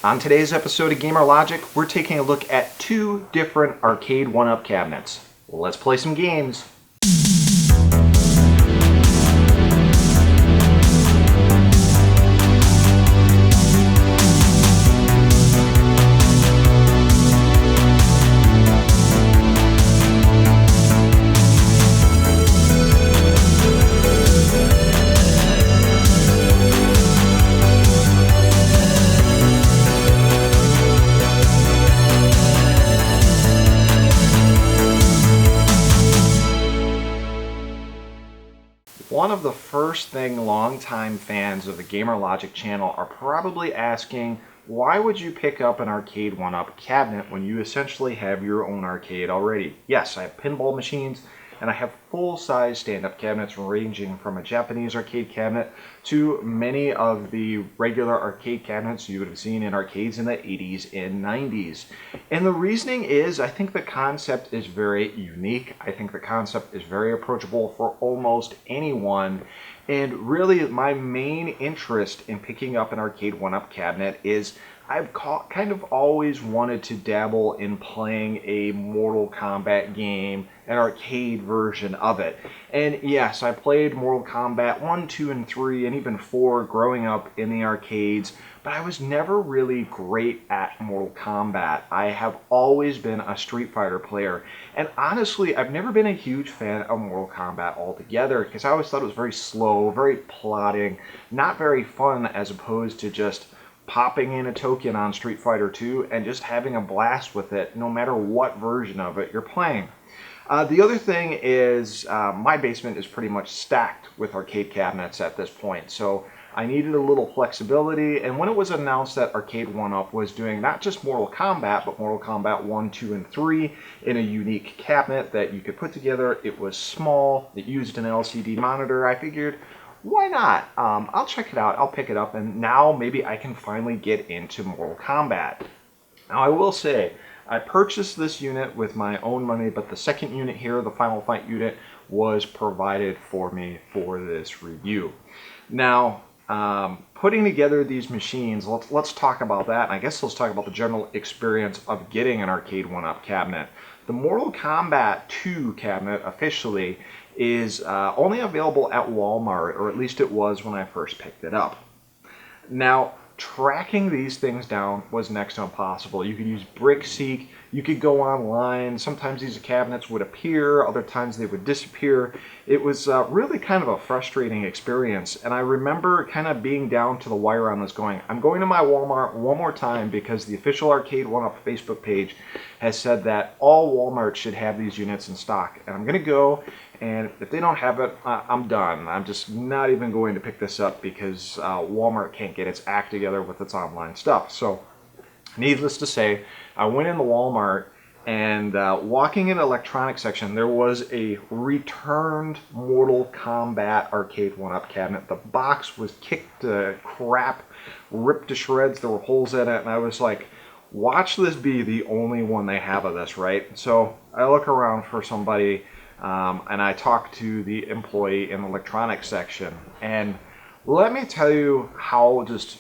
On today's episode of Gamer Logic, we're taking a look at two different Arcade1UP cabinets. Let's play some games. One of the first thing longtime fans of the Gamer Logic channel are probably asking, why would you pick up an Arcade1UP cabinet when you essentially have your own arcade already? Yes, I have pinball machines and I have full-size stand-up cabinets ranging from a Japanese arcade cabinet to many of the regular arcade cabinets you would have seen in arcades in the 80s and 90s. And the reasoning is, I think the concept is very unique. I think the concept is very approachable for almost anyone. And really, my main interest in picking up an Arcade1UP cabinet is I've kind of always wanted to dabble in playing a Mortal Kombat game, an arcade version of it. And yes, I played Mortal Kombat 1, 2, and 3, and even 4 growing up in the arcades, but I was never really great at Mortal Kombat. I have always been a Street Fighter player, and honestly, I've never been a huge fan of Mortal Kombat altogether, because I always thought it was very slow, very plodding, not very fun, as opposed to just popping in a token on Street Fighter 2 and just having a blast with it, no matter what version of it you're playing. The other thing is my basement is pretty much stacked with arcade cabinets at this point, so I needed a little flexibility, and when it was announced that Arcade1UP was doing not just Mortal Kombat, but Mortal Kombat 1, 2, and 3 in a unique cabinet that you could put together, it was small, it used an LCD monitor, I figured, why not? I'll check it out, I'll pick it up, and now maybe I can finally get into Mortal Kombat. Now I will say, I purchased this unit with my own money, but the second unit here, the Final Fight unit, was provided for me for this review. Now, putting together these machines, let's talk about that, and I guess let's talk about the general experience of getting an Arcade1UP cabinet. The Mortal Kombat 2 cabinet, officially, is only available at Walmart, or at least it was when I first picked it up. Now, tracking these things down was next to impossible. You could use BrickSeek, you could go online, sometimes these cabinets would appear, other times they would disappear. It was really kind of a frustrating experience, and I remember kind of being down to the wire on this going, I'm going to my Walmart one more time because the official Arcade1UP Facebook page has said that all Walmart should have these units in stock, and I'm going to go, and if they don't have it, I'm done. I'm just not even going to pick this up because Walmart can't get its act together with its online stuff. So, needless to say, I went into Walmart, and walking in the electronics section, there was a returned Mortal Kombat Arcade1UP cabinet. The box was kicked to crap, ripped to shreds, there were holes in it, and I was like, watch this be the only one they have of this, right? So I look around for somebody, and I talk to the employee in the electronics section, and let me tell you how just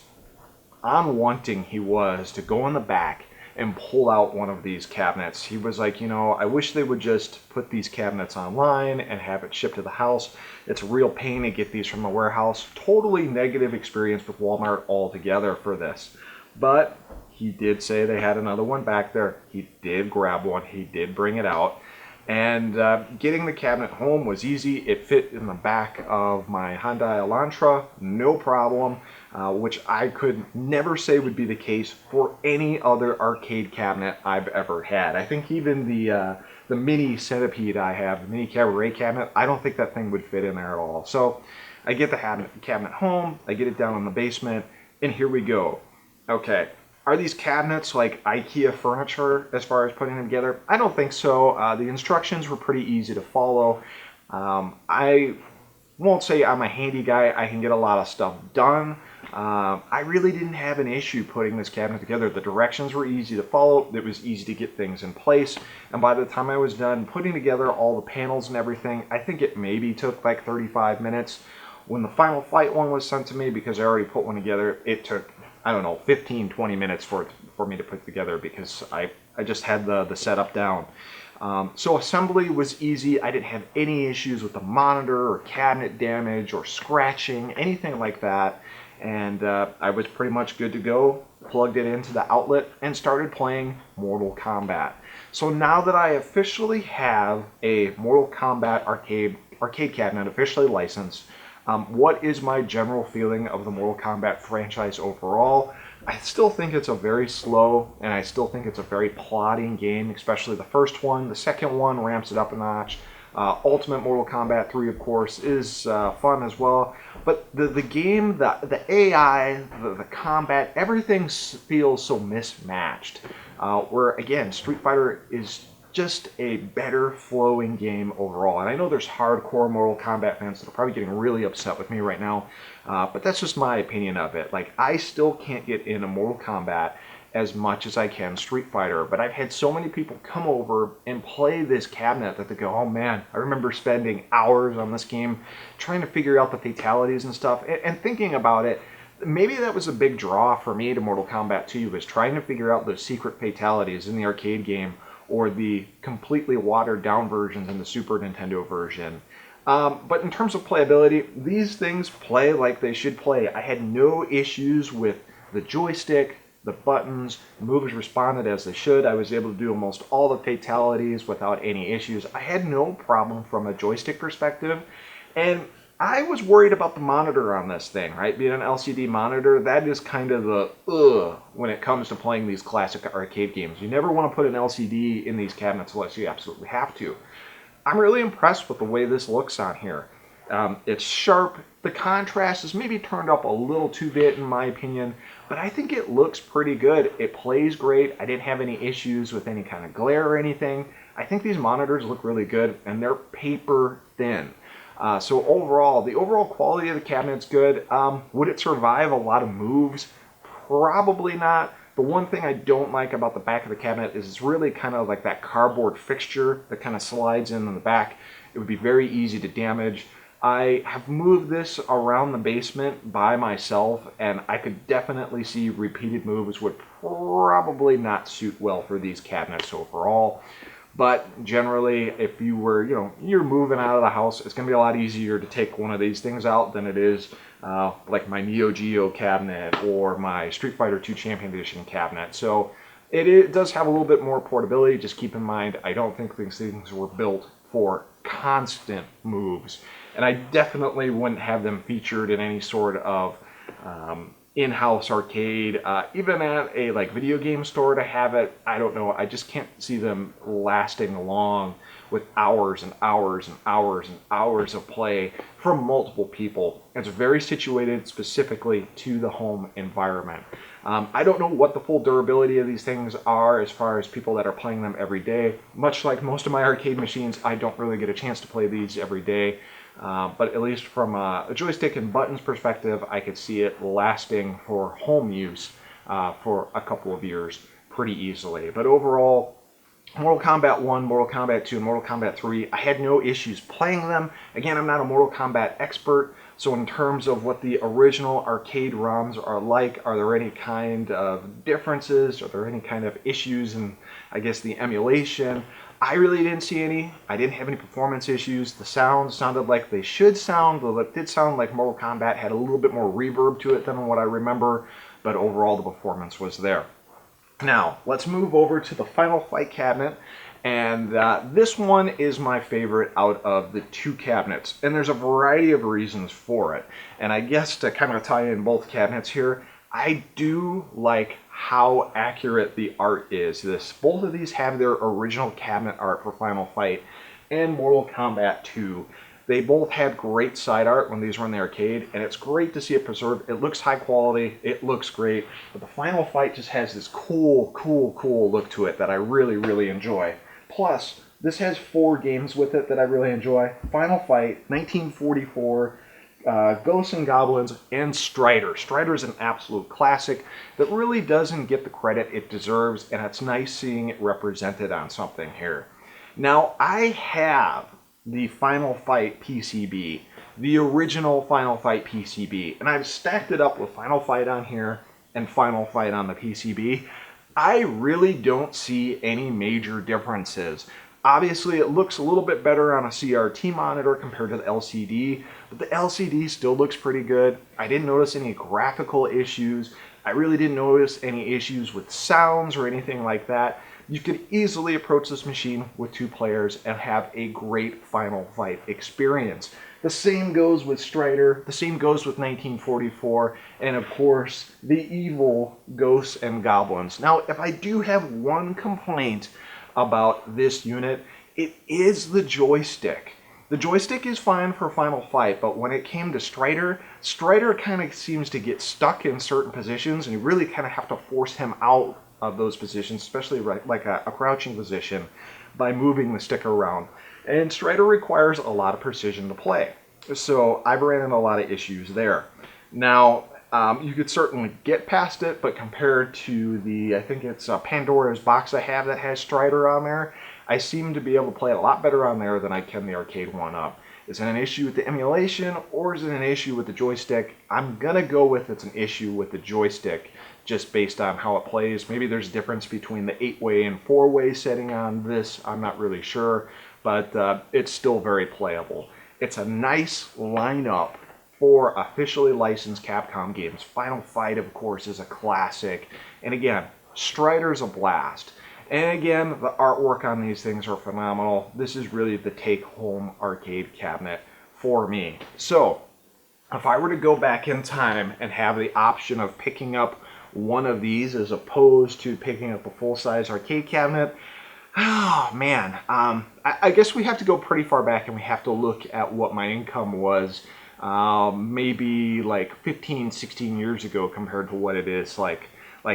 unwanting he was to go in the back and pull out one of these cabinets. He was like, you know, I wish they would just put these cabinets online and have it shipped to the house. It's a real pain to get these from the warehouse. Totally negative experience with Walmart altogether for this. But he did say they had another one back there. He did grab one. He did bring it out. And getting the cabinet home was easy. It fit in the back of my Hyundai Elantra, no problem, which I could never say would be the case for any other arcade cabinet I've ever had. I think even the mini Centipede I have, the mini cabaret cabinet, I don't think that thing would fit in there at all. So I get the cabinet home, I get it down in the basement, and here we go. Okay. Are these cabinets like IKEA furniture as far as putting them together? I don't think so. The instructions were pretty easy to follow. I won't say I'm a handy guy. I can get a lot of stuff done. I really didn't have an issue putting this cabinet together. The directions were easy to follow. It was easy to get things in place. And by the time I was done putting together all the panels and everything, I think it maybe took like 35 minutes. When the Final Fight one was sent to me, because I already put one together, it took I don't know, 15, 20 minutes for me to put together because I just had the setup down. So assembly was easy. I didn't have any issues with the monitor or cabinet damage or scratching, anything like that. And I was pretty much good to go, plugged it into the outlet, and started playing Mortal Kombat. So now that I officially have a Mortal Kombat arcade cabinet officially licensed, what is my general feeling of the Mortal Kombat franchise overall? I still think it's a very slow, and I still think it's a very plodding game, especially the first one. The second one ramps it up a notch. Ultimate Mortal Kombat 3, of course, is fun as well. But the game, the AI, the combat, everything feels so mismatched. Where, again, Street Fighter is just a better flowing game overall. And I know there's hardcore Mortal Kombat fans that are probably getting really upset with me right now, but that's just my opinion of it. Like, I still can't get into Mortal Kombat as much as I can Street Fighter, but I've had so many people come over and play this cabinet that they go, oh man, I remember spending hours on this game trying to figure out the fatalities and stuff, and thinking about it, maybe that was a big draw for me to Mortal Kombat 2, was trying to figure out those secret fatalities in the arcade game, or the completely watered down versions in the Super Nintendo version. But in terms of playability, these things play like they should play. I had no issues with the joystick, the buttons, the moves responded as they should. I was able to do almost all the fatalities without any issues. I had no problem from a joystick perspective. And I was worried about the monitor on this thing, right? Being an LCD monitor, that is kind of the when it comes to playing these classic arcade games. You never want to put an LCD in these cabinets unless you absolutely have to. I'm really impressed with the way this looks on here. It's sharp. The contrast is maybe turned up a little too bit in my opinion, but I think it looks pretty good. It plays great. I didn't have any issues with any kind of glare or anything. I think these monitors look really good, and they're paper thin. So overall, the overall quality of the cabinet's good. Would it survive a lot of moves? Probably not. The one thing I don't like about the back of the cabinet is it's really kind of like that cardboard fixture that kind of slides in on the back. It would be very easy to damage. I have moved this around the basement by myself, and I could definitely see repeated moves would probably not suit well for these cabinets overall. But generally, if you were, you're moving out of the house, it's going to be a lot easier to take one of these things out than it is like my Neo Geo cabinet or my Street Fighter 2 Champion Edition cabinet. So it does have a little bit more portability. Just keep in mind, I don't think these things were built for constant moves. And I definitely wouldn't have them featured in any sort of in-house arcade, even at a video game store to have it. I don't know, I just can't see them lasting long with hours and hours and hours and hours of play from multiple people. It's very situated specifically to the home environment. I don't know what the full durability of these things are as far as people that are playing them every day. Much like most of my arcade machines, I don't really get a chance to play these every day. But at least from a joystick and buttons perspective, I could see it lasting for home use for a couple of years pretty easily. But overall, Mortal Kombat 1, Mortal Kombat 2, and Mortal Kombat 3, I had no issues playing them. Again, I'm not a Mortal Kombat expert, so in terms of what the original arcade ROMs are like, are there any kind of differences? Are there any kind of issues in, I guess, the emulation? I really didn't see any. I didn't have any performance issues. The sounds sounded like they should sound, though it did sound like Mortal Kombat had a little bit more reverb to it than what I remember, but overall the performance was there. Now, let's move over to the Final Fight cabinet, and this one is my favorite out of the two cabinets, and there's a variety of reasons for it. And I guess to kind of tie in both cabinets here, I do like how accurate the art is. Both of these have their original cabinet art for Final Fight and Mortal Kombat 2. They both had great side art when these were in the arcade, and it's great to see it preserved. It looks high quality, it looks great, but the Final Fight just has this cool look to it that I really, really enjoy. Plus, this has 4 games with it that I really enjoy. Final Fight, 1944, Ghosts and Goblins, and Strider. Strider is an absolute classic that really doesn't get the credit it deserves, and it's nice seeing it represented on something here. Now, I have the Final Fight PCB, the original Final Fight PCB, and I've stacked it up with Final Fight on here and Final Fight on the PCB, I really don't see any major differences. Obviously, it looks a little bit better on a CRT monitor compared to the LCD, but the LCD still looks pretty good. I didn't notice any graphical issues. I really didn't notice any issues with sounds or anything like that. You could easily approach this machine with 2 players and have a great Final Fight experience. The same goes with Strider, the same goes with 1944, and of course, the evil Ghosts and Goblins. Now, if I do have one complaint about this unit, it is the joystick. The joystick is fine for Final Fight, but when it came to Strider, Strider kind of seems to get stuck in certain positions, and you really kind of have to force him out of those positions, especially like a crouching position, by moving the stick around. And Strider requires a lot of precision to play. So I've ran into a lot of issues there. Now, you could certainly get past it, but compared to the, I think it's Pandora's Box I have that has Strider on there, I seem to be able to play it a lot better on there than I can the Arcade1UP. Is it an issue with the emulation, or is it an issue with the joystick? I'm going to go with it's an issue with the joystick, just based on how it plays. Maybe there's a difference between the 8-way and 4-way setting on this. I'm not really sure, but it's still very playable. It's a nice lineup for officially licensed Capcom games. Final Fight, of course, is a classic. And again, Strider's a blast. And again, the artwork on these things are phenomenal. This is really the take-home arcade cabinet for me. So, if I were to go back in time and have the option of picking up one of these as opposed to picking up a full-size arcade cabinet, oh man, I guess we have to go pretty far back and we have to look at what my income was maybe like 15, 16 years ago compared to what it is like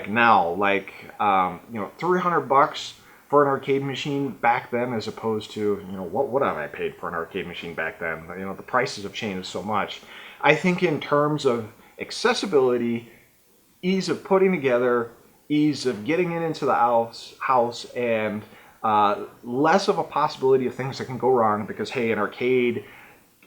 now. Like, you know, $300 for an arcade machine back then as opposed to, you know, what would have I paid for an arcade machine back then? You know, the prices have changed so much. I think in terms of accessibility, ease of putting together, ease of getting it into the house, and less of a possibility of things that can go wrong because, hey, an arcade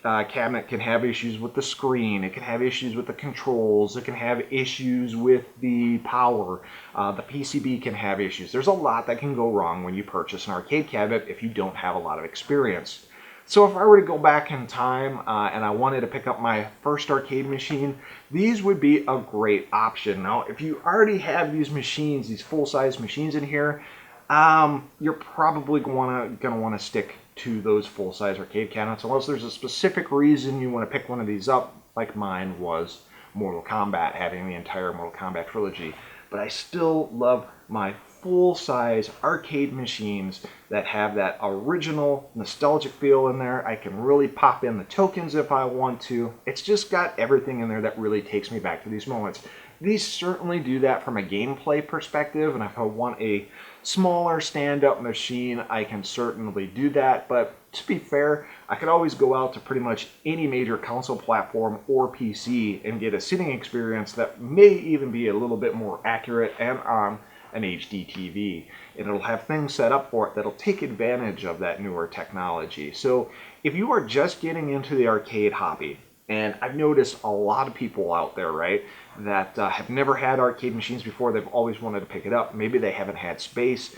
cabinet can have issues with the screen, it can have issues with the controls, it can have issues with the power, the PCB can have issues. There's a lot that can go wrong when you purchase an arcade cabinet if you don't have a lot of experience. So if I were to go back in time and I wanted to pick up my first arcade machine, these would be a great option. Now, if you already have these machines, these full-size machines in here, you're probably going to want to stick to those full-size arcade cabinets unless there's a specific reason you want to pick one of these up, like mine was Mortal Kombat, having the entire Mortal Kombat trilogy. But I still love my full-size arcade machines that have that original nostalgic feel in there. I can really pop in the tokens if I want to. It's just got everything in there that really takes me back to these moments. These certainly do that from a gameplay perspective, and if I want a smaller stand-up machine, I can certainly do that. But to be fair, I could always go out to pretty much any major console platform or PC and get a sitting experience that may even be a little bit more accurate and on an HD TV. And it'll have things set up for it that'll take advantage of that newer technology. So if you are just getting into the arcade hobby, and I've noticed a lot of people out there, right, that have never had arcade machines before. They've always wanted to pick it up. Maybe they haven't had space.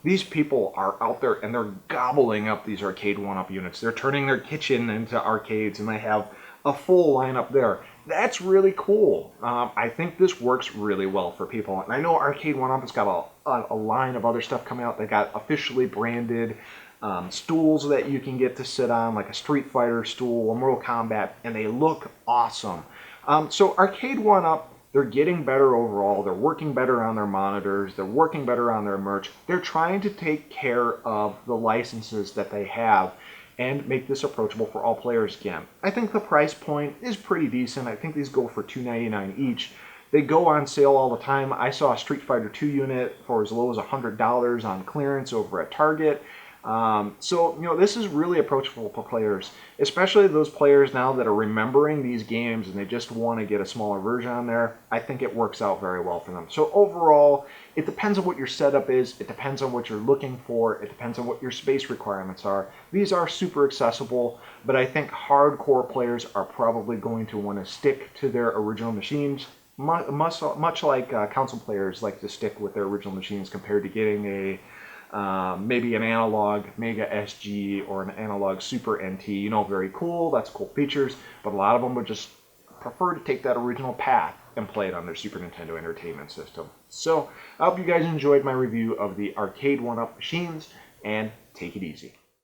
These people are out there and they're gobbling up these Arcade1UP units. They're turning their kitchen into arcades and they have a full lineup there. That's really cool. I think this works really well for people. And I know Arcade1UP has got a line of other stuff coming out. They got officially branded stools that you can get to sit on, like a Street Fighter stool, a Mortal Kombat, and they look awesome. So Arcade1UP, they're getting better overall. They're working better on their monitors. They're working better on their merch. They're trying to take care of the licenses that they have and make this approachable for all players again. I think the price point is pretty decent. I think these go for $2.99 each. They go on sale all the time. I saw a Street Fighter 2 unit for as low as $100 on clearance over at Target. So, you know, this is really approachable for players, especially those players now that are remembering these games and they just want to get a smaller version on there. I think it works out very well for them. So overall, it depends on what your setup is. It depends on what you're looking for. It depends on what your space requirements are. These are super accessible, but I think hardcore players are probably going to want to stick to their original machines Much like console players like to stick with their original machines compared to getting maybe an analog Mega SG or an analog Super NT. You know, very cool, that's cool features, but a lot of them would just prefer to take that original path and play it on their Super Nintendo Entertainment System. So I hope you guys enjoyed my review of the Arcade1UP machines, and take it easy.